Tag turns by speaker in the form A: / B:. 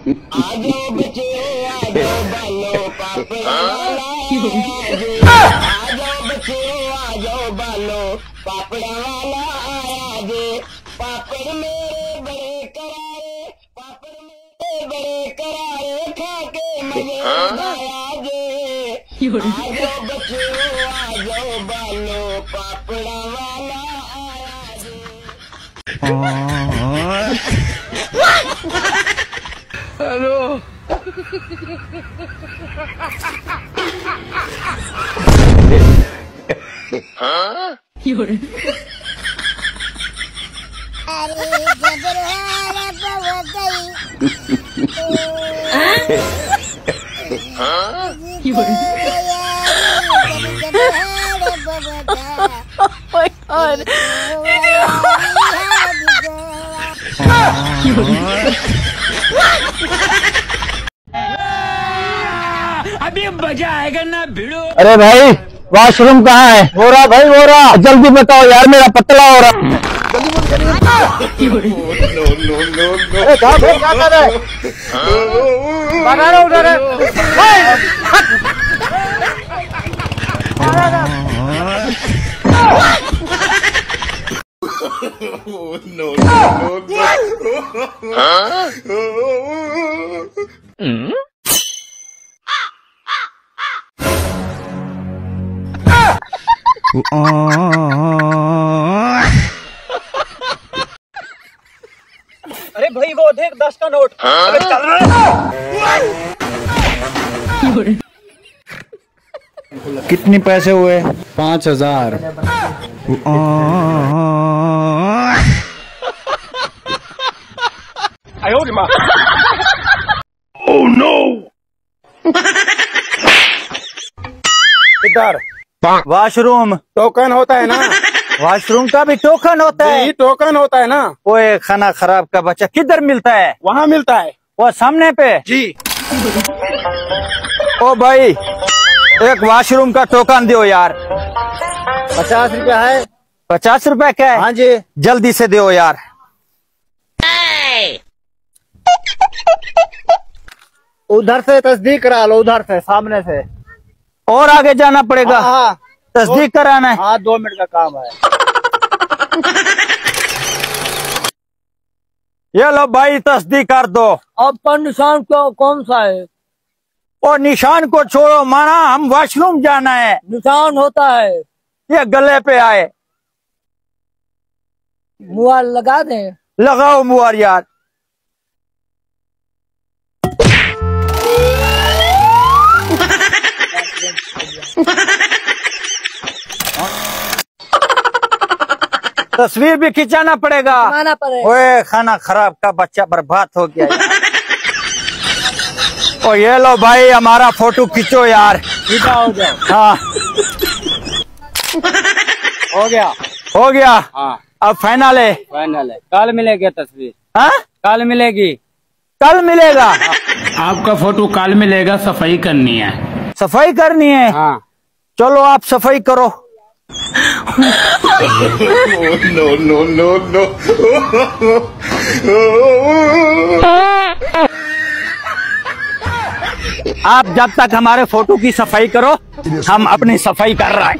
A: आजो बच्चे आजो बालो पापड़ वाला आजो बच्चे आजो बालो पापड़ वाला आया जे पापड़ मेरे बड़े करारे पापड़ मेरे बड़े करारे खा के मजे आया जे आजो बच्चे आजो बालो पापड़ वाला आया जे।
B: हेलो अभी मजा आएगा ना भिड़ो।
C: अरे भाई वॉशरूम कहाँ है? हो रहा भाई हो रहा, जल्दी बताओ यार, मेरा पतला हो रहा। क्या कर रहे? बना रहा उधर
D: अरे भाई वो देख 10 का नोट चल रहा है।
C: कितने पैसे हुए? 5000।
B: Oh no.
C: इधर वॉशरूम
D: टोकन होता है ना,
C: वॉशरूम का भी टोकन होता है।
D: यही टोकन होता है ना।
C: ओए खाना खराब का बच्चा, किधर मिलता है?
D: वहाँ मिलता है
C: वो सामने पे
D: जी।
C: ओ भाई एक वॉशरूम का टोकन दो यार।
D: 50 रुपया है।
C: 50 रुपया क्या है?
D: हाँ जी
C: जल्दी से दो यार।
D: उधर से तस्दीक करा लो, उधर से सामने से।
C: और आगे जाना पड़ेगा?
D: हाँ
C: तस्दीक कराना है।
D: हाँ 2 मिनट का काम है।
C: ये लो भाई तस्दीक कर दो।
D: अब पर निशान कौन सा है?
C: और निशान को छोड़ो, माना हम वॉशरूम जाना है।
D: निशान होता है
C: ये गले पे आए।
D: मुआर लगा दें।
C: लगाओ मुआर यार। तस्वीर भी खिंचाना पड़ेगा। ओए खाना खराब का बच्चा बर्बाद हो गया यार। ओ ये लो भाई हमारा फोटो खींचो यार।
D: सीधा हो जाओ।
C: हाँ
D: हो गया
C: हो गया।
D: हाँ
C: अब फाइनल है।
D: फाइनल है। कल मिलेगी तस्वीर।
C: हाँ
D: कल मिलेगी।
C: कल मिलेगा।
B: आपका फोटो कल मिलेगा, सफाई करनी है।
C: सफाई करनी है?
D: हाँ
C: चलो आप सफाई करो।
B: No no no no.
C: आप जब तक हमारे फोटो की सफाई करो, हम अपनी सफाई कर रहे हैं।